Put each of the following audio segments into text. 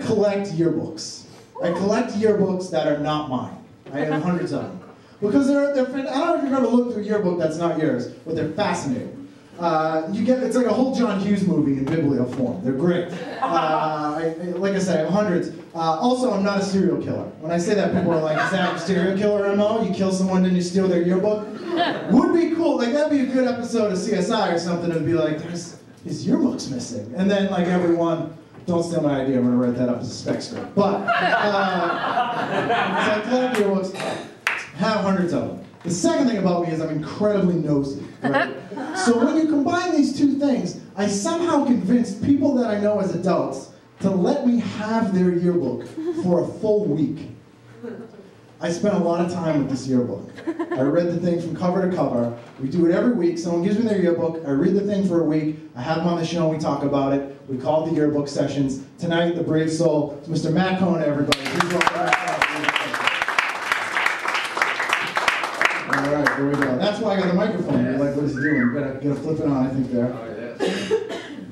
collect yearbooks. I collect yearbooks that are not mine. I have hundreds of them. Because they're I don't know if you've ever looked through a yearbook that's not yours, but they're fascinating. It's like a whole John Hughes movie in biblio form. They're great. Like I said, I have hundreds. Also, I'm not a serial killer. When I say that, people are like, is that a serial killer MO? You kill someone, then you steal their yearbook? Would be cool. Like, that'd be a good episode of CSI or something. It'd be like, his yearbook's missing. And then, like, everyone, don't steal my idea, I'm going to write that up as a spec script. But, so I collect yearbooks, have hundreds of them. The second thing about me is I'm incredibly nosy, right? So when you combine these two things, I somehow convinced people that I know as adults to let me have their yearbook for a full week. I spent a lot of time with this yearbook. I read the thing from cover to cover. We do it every week. Someone gives me their yearbook. I read the thing for a week. I have them on the show and we talk about it. We call it the yearbook sessions. Tonight, the brave soul, Mr. Matt Kona, everybody. Please welcome Matt Kona. All right, here we go. That's why I got the microphone. You're like, what is he doing? Gotta flip it on, I think, there. Oh, yes.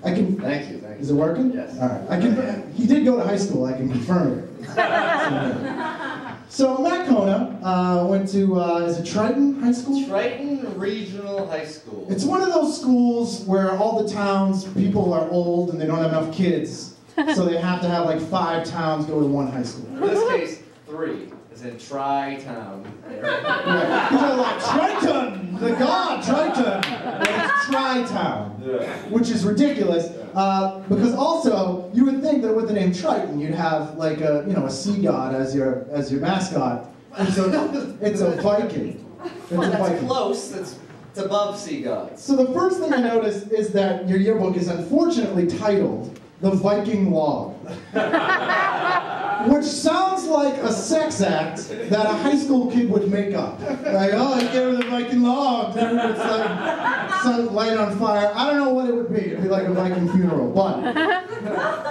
I can. Thank you. Is it working? Yes. All right. I can. He did go to high school. I can confirm it. So Matt Kona went to, is it Triton High School? Triton Regional High School. It's one of those schools where all the towns, people are old and they don't have enough kids. So they have to have like 5 towns go to one high school. In this case, 3. It's in Tri-Town. Right. People are like, Triton! The god, Triton! But it's Tri-Town. Yeah. Which is ridiculous. Because also, you would think that with the name Triton, you'd have like a sea god as your mascot. And so it's a Viking. Well, that's close. It's above sea gods. So the first thing I noticed is that your yearbook is unfortunately titled The Viking Log. Which sounds like a sex act that a high school kid would make up. Like, oh, I gave her the Viking log. It's like sun light on fire. I don't know what it would be. It'd be like a Viking funeral. But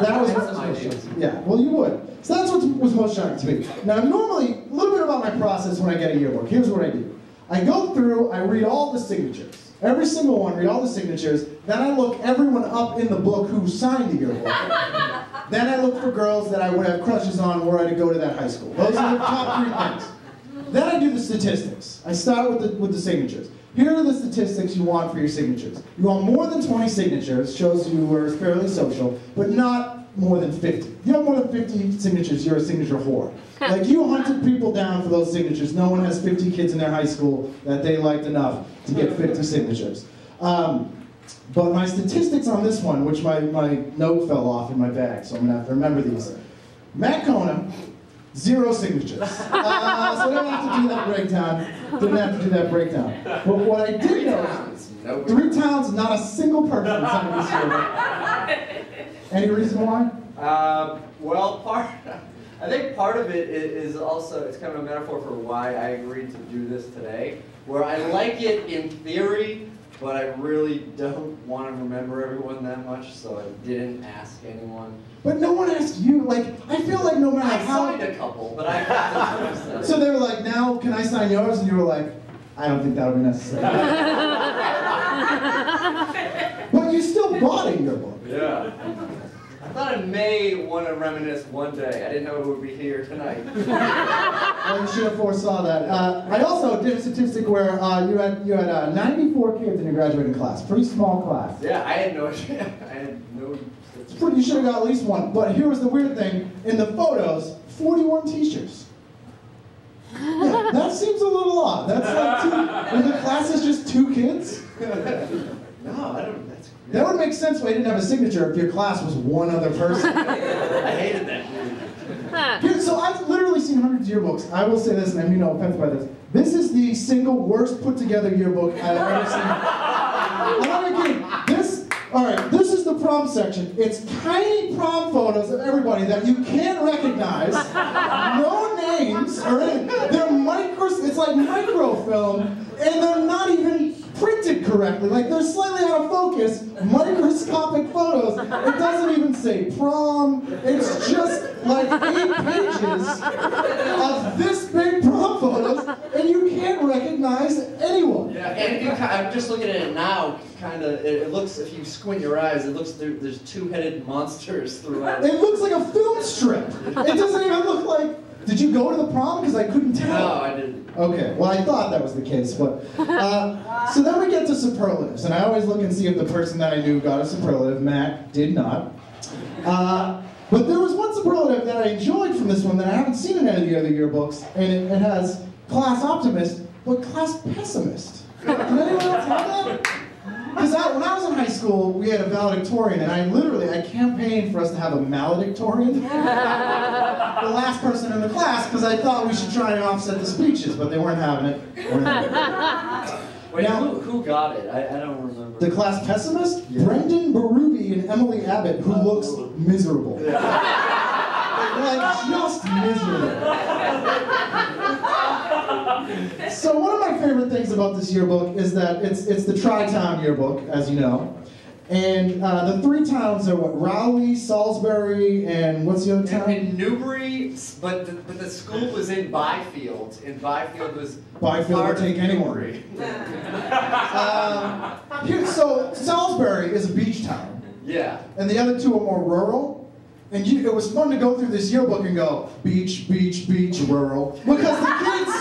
that was what was most shocking. Yeah, well, you would. So that's what was most shocking to me. Now, normally, a little bit about my process when I get a yearbook. Here's what I do. I go through, I read all the signatures. Every single one, read all the signatures. Then I look everyone up in the book who signed the yearbook. Then I look for girls that I would have crushes on were I to go to that high school. Those are the top 3 things. Then I do the statistics. I start with the signatures. Here are the statistics you want for your signatures. You want more than 20 signatures, shows you were fairly social, but not more than 50. If you have more than 50 signatures, you're a signature whore. Like, you hunted people down for those signatures. No one has 50 kids in their high school that they liked enough to get 50 signatures. But my statistics on this one, which my note fell off in my bag, so I'm going to have to remember these. Matt Kona, 0 signatures. So I didn't have to do that breakdown. But what I did know, 3 towns, not a single person signed this yearbook. Any reason why? Well, I think part of it is also, it's kind of a metaphor for why I agreed to do this today, where I like it in theory, but I really don't want to remember everyone that much, so I didn't ask anyone. But no one asked you. Like, I feel like no matter how... I signed a couple, but I got So they were like, now can I sign yours? And you were like, I don't think that'll be necessary. But you still bought a yearbook. Yeah. I thought I may want to reminisce one day. I didn't know it would be here tonight. Well, you should have foresaw that. I also did a statistic where you had 94 kids in your graduating class. Pretty small class. Yeah, I had no idea. You should have got at least 1. But here was the weird thing. In the photos, 41 teachers. Yeah, that seems a little odd. That's like 2, and the class is just 2 kids? No, I don't. That's great. That would make sense why you didn't have a signature if your class was 1 other person. I hated that movie. So I've literally seen hundreds of yearbooks. I will say this, and I mean no offense by this. This is the single worst put together yearbook I've ever seen. I'm not even kidding. This is the prom section. It's tiny prom photos of everybody that you can't recognize. No names or anything. They're it's like microfilm, and they're not even printed correctly. Like, they're slightly out of focus, microscopic photos. It doesn't even say prom. It's just like 8 pages of this big prom photos, and you can't recognize anyone. Yeah, and I'm just looking at it now, kind of, it looks, if you squint your eyes, it looks, there's 2-headed monsters throughout. It looks like a film strip. It doesn't even look like... Did you go to the prom? Because I couldn't tell. No, I didn't. Okay, well I thought that was the case, but... so then we get to superlatives, and I always look and see if the person that I knew got a superlative. Matt did not. But there was one superlative that I enjoyed from this one that I haven't seen in any of the other yearbooks, and it has class optimist, but class pessimist. Did anyone else have that? Because when I was in high school, we had a valedictorian, and I campaigned for us to have a maledictorian. The last person in the class, because I thought we should try and offset the speeches, but they weren't having it. Wait, now, who got it? I don't remember. The class pessimist? Yeah. Brendan Berube and Emily Abbott, who looks miserable. Yeah. Like, just miserable. So one of my favorite things about this yearbook is that it's the Tri-Town yearbook, as you know. And the three towns are what? Raleigh, Salisbury, and what's the other town? And Newbury, but the school was in Byfield, and Byfield was Byfield would take anyone. So Salisbury is a beach town. Yeah. And the other two are more rural. And it was fun to go through this yearbook and go, beach, beach, beach, rural. Because the kids,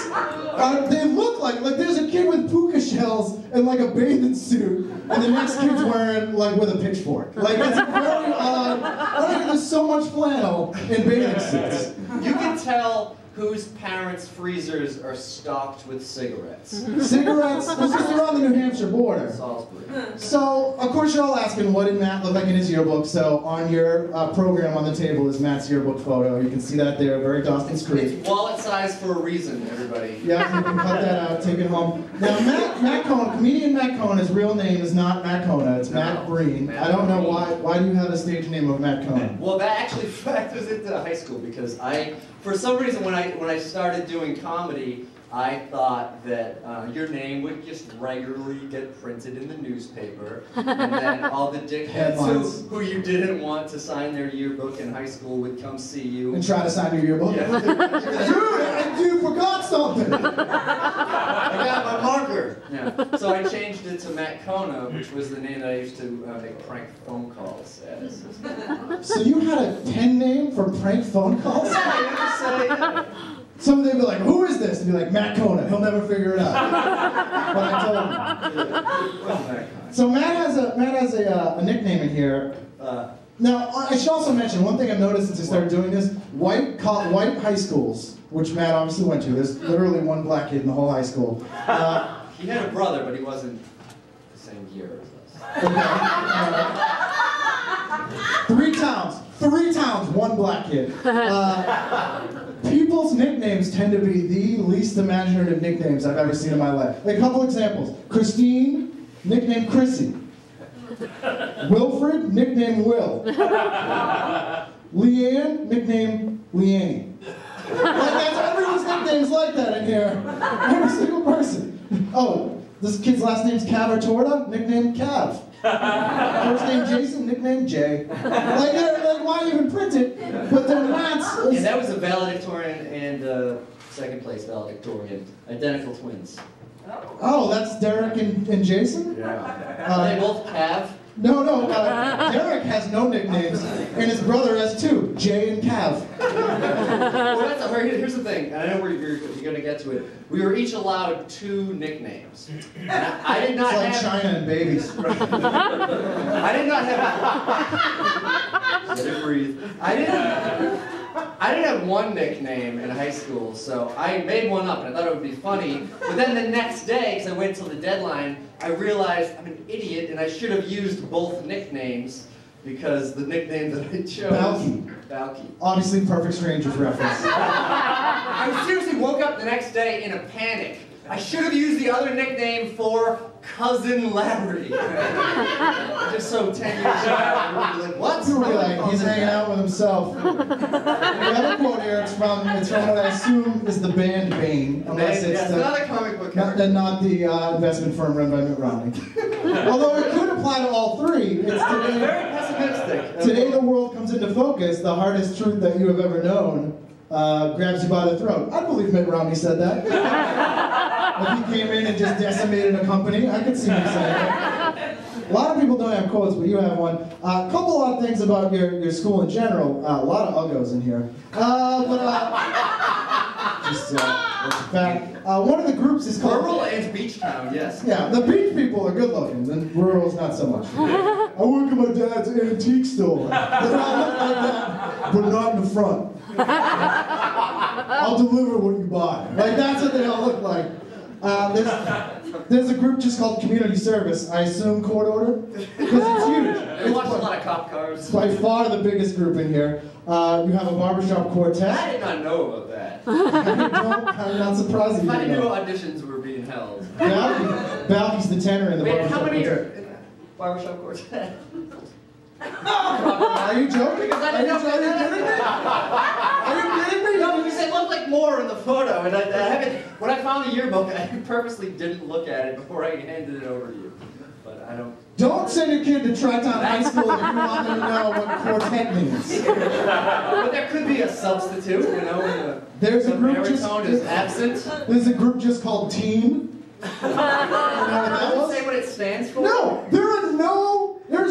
they look like there's a kid with puka shells and like a bathing suit, and the next kid's wearing like with a pitchfork. Like it's very odd. There's so much flannel in bathing suits. You can tell whose parents' freezers are stocked with cigarettes. Cigarettes? This is around the New Hampshire border. Salisbury. So, of course, you're all asking, what did Matt look like in his yearbook? So, on your program on the table is Matt's yearbook photo. You can see that there, very Dawson's Creek. It's wallet size for a reason, everybody. Yeah, you can cut that out, take it home. Now, Matt Kona, comedian Matt Kona, his real name is not Matt Kona, it's Matt Breen. I don't know why do you have a stage name of Matt Kona? Well, that actually factors into high school because for some reason, when I started doing comedy, I thought that your name would just regularly get printed in the newspaper, and then all the dickheads who you didn't want to sign their yearbook in high school would come see you. And try to sign your yearbook? Yeah. Dude, you forgot something! I got my marker! Yeah. So I changed it to Matt Kona, which was the name that I used to make prank phone calls as. So you had a pen name for prank phone calls? Yeah. So they'd be like, who is this? And be like, Matt Kona, he'll never figure it out. But I told him. So Matt has a nickname in here. Now, I should also mention, one thing I've noticed since I started doing this, white high schools, which Matt obviously went to, there's literally one black kid in the whole high school. He had a brother, but he wasn't the same year as us. Okay. Three towns, one black kid. People's nicknames tend to be the least imaginative nicknames I've ever seen in my life. A couple examples. Christine, nicknamed Chrissy. Wilfred, nicknamed Will. Leanne, nicknamed Leanne. Everyone's nicknames like that in here. Every single person. Oh, this kid's last name's Cav or Torta, nicknamed Cav. First name Jason, nickname Jay. Why even print it? But they're Matt's. Yeah, that was a valedictorian and second place valedictorian. Identical twins. Oh, that's Derek and Jason? Yeah. Are they both Cav? No, Derek has no nicknames, and his brother has two, Jay and Cav. Well, here's the thing, and I know you're going to get to it. We were each allowed 2 nicknames. And I did not have... It's like China and babies. I did not have... Let it breathe. I didn't have one nickname in high school, so I made one up, and I thought it would be funny. But then the next day, because I waited till the deadline, I realized I'm an idiot, and I should have used both nicknames, because the nickname that I chose... Balky. Obviously, Perfect Strangers reference. I seriously woke up the next day in a panic. I should have used the other nickname for Cousin Larry. Just so 10 years ago, like, what? You were like, he's hanging out with himself. The other quote here, it's from what I assume is the band Bane. Unless it's not a comic book character. Not the investment firm run by Mitt Romney. Although it could apply to all three. It's today, very pessimistic. Today the world comes into focus. The hardest truth that you have ever known grabs you by the throat. I believe Mitt Romney said that. If he came in and just decimated a company, I could see him saying that. A lot of people don't have quotes, but you have one. A couple of things about your school in general. A lot of uggos in here. Just it's a fact. One of the groups is called... Rural and beach town, yes. Yeah, the beach people are good looking, and rural's not so much. I work at my dad's antique store. They all look like that, but not in the front. I'll deliver what you buy. Like, that's what they all look like. There's a group just called Community Service. I assume court order? Because it's huge. They watch a lot of cop cars. It's by far the biggest group in here. You have a barbershop quartet. I did not know about that. I'm not surprised you I didn't knew know. auditions were being held. Balky's the tenor in the Wait, barbershop how many quartet. are in that barbershop quartet? Are you joking? Because I didn't know. Are you kidding me? No, because it looked like more in the photo, and I haven't. When I found the yearbook, I purposely didn't look at it before I handed it over to you. But I don't. Don't send your kid to Tri-Town High School if you want them to know what quartet means. But there could be a substitute, you know, when There's a the group just baritone is absent. There's a group just called Teen. You know what that Does was? it say what it stands for? No, there's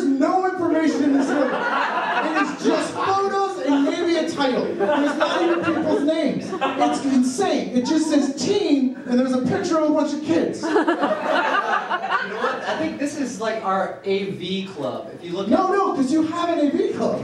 no information in this list. It is just photos and maybe a title. There's not even people's names. It's insane. It just says teen and there's a picture of a bunch of kids. You know what? I think this is like our AV club. If you look No, because you have an AV club.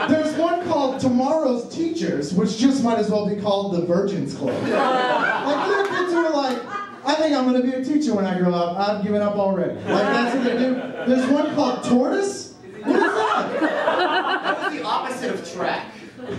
There's one called Tomorrow's Teachers, which just might as well be called the Virgins Club. Like, there are kids who are like, I think I'm going to be a teacher when I grow up. I've given up already. Like, that's what they do. There's one called Tortoise. What is that? That was the opposite of track. They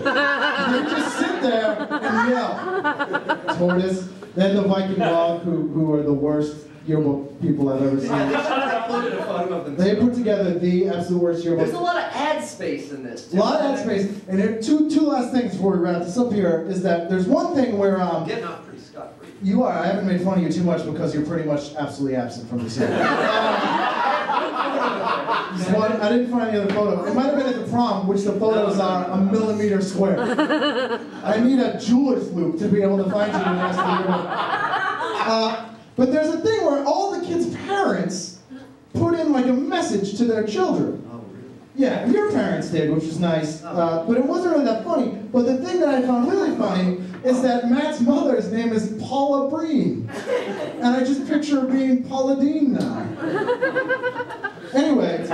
just sit there and yell. Tortoise. Then the Viking Dog, who are the worst yearbook people I've ever seen. Yeah, they should have included a photo of them. They put together the absolute worst yearbook. There's a lot of ad space in this, too. A lot of ad space. And there, two last things before we wrap this up here is that there's one thing where I'm getting off pretty scot-free. you are. I haven't made fun of you too much because you're pretty much absolutely absent from this year. I didn't find any other photo. It might have been at the prom, which the photos are a millimeter square. I need a jeweler's loop to be able to find you the rest of the year. But there's a thing where all the kids' parents put in like a message to their children. Oh, really? Yeah, your parents did, which was nice, but it wasn't really that funny. But the thing that I found really funny is that Matt's mother's name is Paula Breen. And I just picture her being Paula Dean now. Anyway,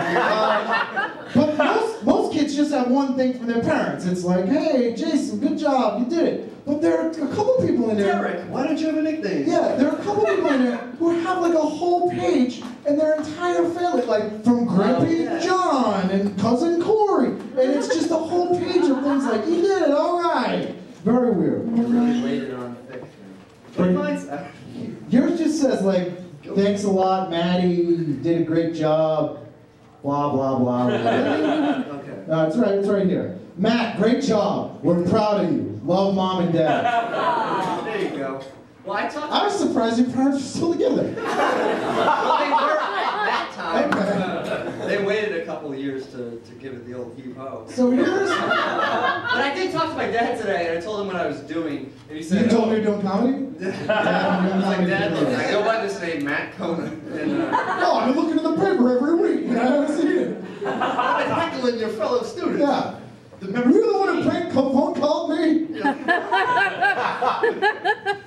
but most kids just have one thing from their parents. It's like, hey, Jason, good job, you did it. But there are a couple people in there. Derek, why don't you have a nickname? Yeah, there are a couple people in there who have like a whole page and their entire family, like from Grandpa John and Cousin Corey. And it's just a whole page of things like, you did it, all right. Very weird. You really waited on fiction. But mine's... Yours just says like, thanks a lot, Maddie, you did a great job, blah, blah, blah. blah. Okay. It's right here. Matt, great job. We're proud of you. Love, Mom and Dad. There you go. Well, I was surprised your parents were still together. Well, they were at that time. They waited a couple of years to give it the old heave-ho. So yours? But I did talk to my dad today, and I told him what I was doing, and he said... You told me you're doing comedy? I was like, Dad, look, I go by this name, Matt Kona. And, oh, I've been looking in the paper every week, and I haven't seen it. I've been heckling your fellow students. Yeah. You're the one who phone called me?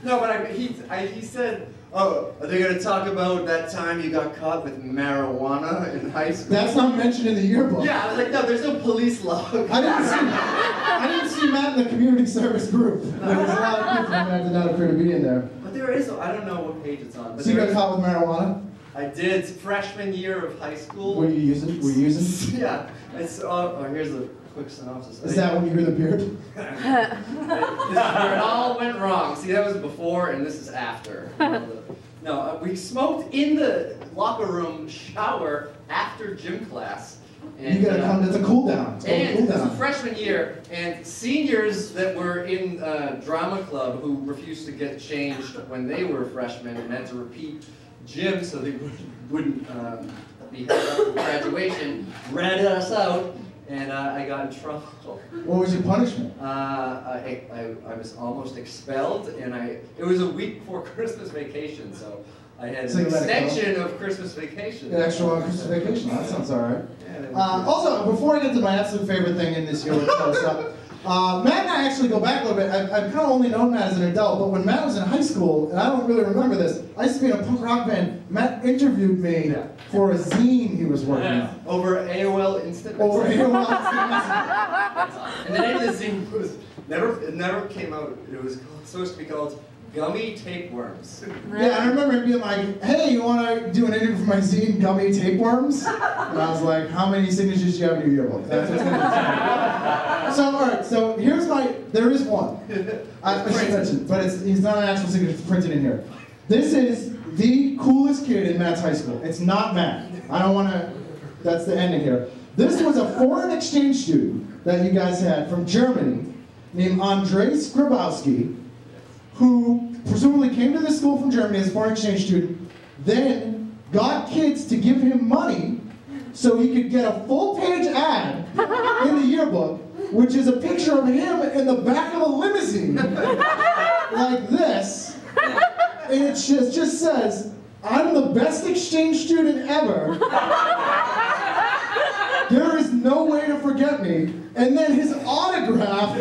No, but he said, oh, are they going to talk about that time you got caught with marijuana in high school? That's not mentioned in the yearbook. Yeah, I was like, no, there's no police log. I didn't see Matt in the community service group. There was a lot of people that did not appear to be in there. But there is, I don't know what page it's on. But So you got caught with marijuana? I did, freshman year of high school. Were you using? Yeah. It's, here's a quick synopsis. Is that when you grew the beard? This is where it all went wrong. See, that was before, and this is after. No, we smoked in the locker room shower after gym class. And, you gotta come. It's a cool down. It's and cool this down. was freshman year, and seniors that were in drama club who refused to get changed when they were freshmen and had to repeat gym so they wouldn't be held up for graduation, ratted us out. And I got in trouble. What was your punishment? I was almost expelled, and it was a week before Christmas vacation, so I had So an you let it go? extension of Christmas vacation. An extra long Christmas vacation. That sounds all right. Yeah, Also, before I get to my absolute favorite thing in this Yearbook stuff, Matt and I actually go back a little bit. I've kind of only known Matt as an adult, but when Matt was in high school, and I don't really remember this, I used to be in a punk rock band. Matt interviewed me for a zine he was working on. Over AOL Instant Over Messaging. AOL Instant Messaging. And the name of the zine was it never came out. It was supposed to be called Gummy Tapeworms. Yeah, I remember him being like, hey, you want to do an interview for my zine, Gummy Tapeworms? And I was like, how many signatures do you have in your yearbook? That's what's going to be. So, all right, so here's there is one. I should mention, but he's not an actual signature, it's printed in here. This is the coolest kid in Matt's high school. It's not Matt. I don't want to, that's the ending here. This was a foreign exchange student that you guys had from Germany named Andrzej Skrybowski, who presumably came to this school from Germany as a foreign exchange student, then got kids to give him money so he could get a full-page ad in the yearbook, which is a picture of him in the back of a limousine, like this, and it just says, I'm the best exchange student ever. There is no way to forget me. And then his autograph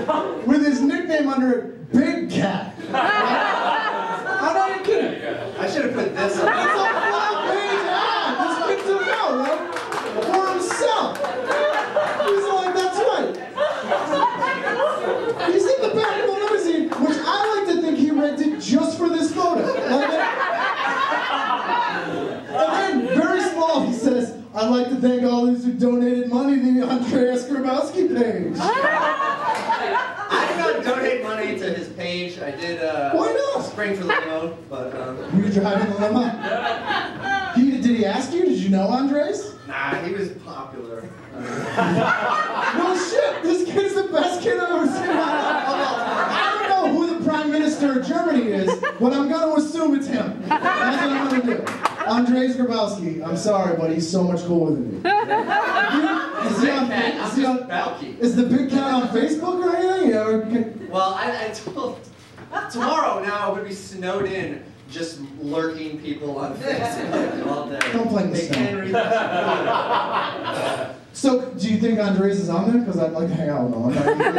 with his nickname under it, Big Cat. I'm not even kidding. I should have put this on. It's a full-page ad. This kid's a no, right? For himself. He's like, that's right. He's in the back of the limousine, which I like to think he rented just for this photo. And then, very small, he says, I'd like to thank all those who donated money to the Andrzej Skrybowski page. I did not donate money to his page. I did Why not? spring for the limo, but Were you driving the limo? Did he ask you? Did you know Andres? nah, he was popular. No shit, this kid's the best kid I've ever seen in my life. I don't know who the Prime Minister of Germany is, but I'm going to assume it's him. That's what I'm going to do. Andrzej Skrybowski, I'm sorry, but he's so much cooler than me. Is the Big Cat on Facebook or anything? Well, I told tomorrow now I'm going to be snowed in, just lurking people on Facebook all day. Don't blame the They snow. can't read that. So, do you think Andres is on there? Because I'd like to hang out with him. I'm not even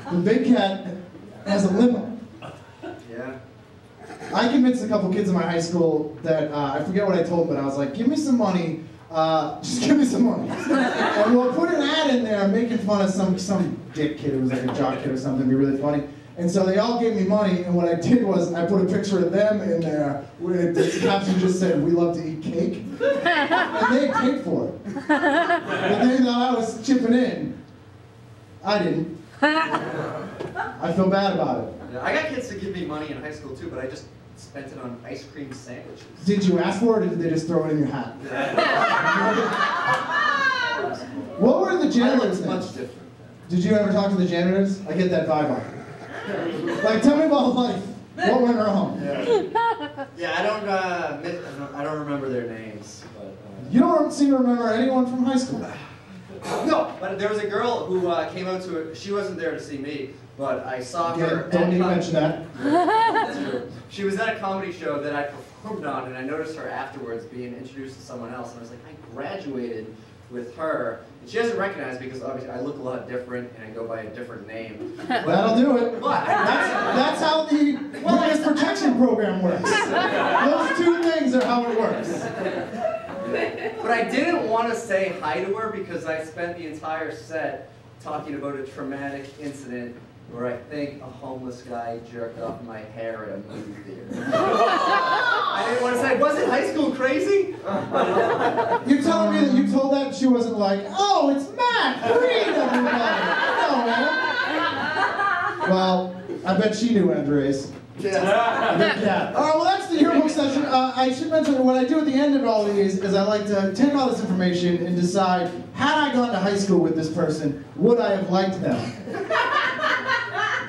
kidding. The Big Cat has a limo. Yeah. I convinced a couple kids in my high school that, I forget what I told them, but I was like, give me some money, just give me some money. And we'll put an ad in there making fun of some dick kid who was like a jock kid or something, it'd be really funny. And so they all gave me money, and what I did was I put a picture of them in there with the caption just said, we love to eat cake. And they paid for it. But they thought I was chipping in. I didn't. I feel bad about it. Yeah, I got kids to give me money in high school too, but I just spent it on ice cream sandwiches. Did you ask for it, or did they just throw it in your hat? What were the janitors' much names? different. Did you ever talk to the janitors? I get that vibe on it. Like, tell me about life. What went wrong? Yeah, I don't remember their names, but. You don't seem to remember anyone from high school. No, but there was a girl who came out to it. She wasn't there to see me, but I saw her. Again, don't need to mention that. That's true. She was at a comedy show that I performed on, and I noticed her afterwards being introduced to someone else, and I was like, I graduated with her. And she doesn't recognize me because obviously I look a lot different and I go by a different name. That'll do it. But That's how the witness protection program works. Those two things are how it works. But I didn't want to say hi to her because I spent the entire set talking about a traumatic incident where I think a homeless guy jerked off my hair at a movie theater. I didn't want to say, was it high school crazy? You're telling me that you told that and she wasn't like, oh, it's Matt, Reid, everybody. No, man. Well, I bet she knew Andres. Yeah. All right, well, that's the yearbook session. I should mention what I do at the end of all of these is I like to take all this information and decide, had I gone to high school with this person, would I have liked them?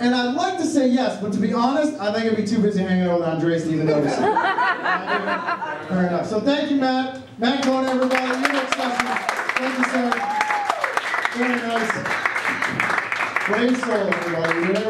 And I'd like to say yes, but to be honest, I think I'd be too busy hanging out with Andres to even notice it. Fair enough. So thank you, Matt. Matt Kona, everybody. Yearbook session. Thank you, sir. Very nice. Brave soul, everybody.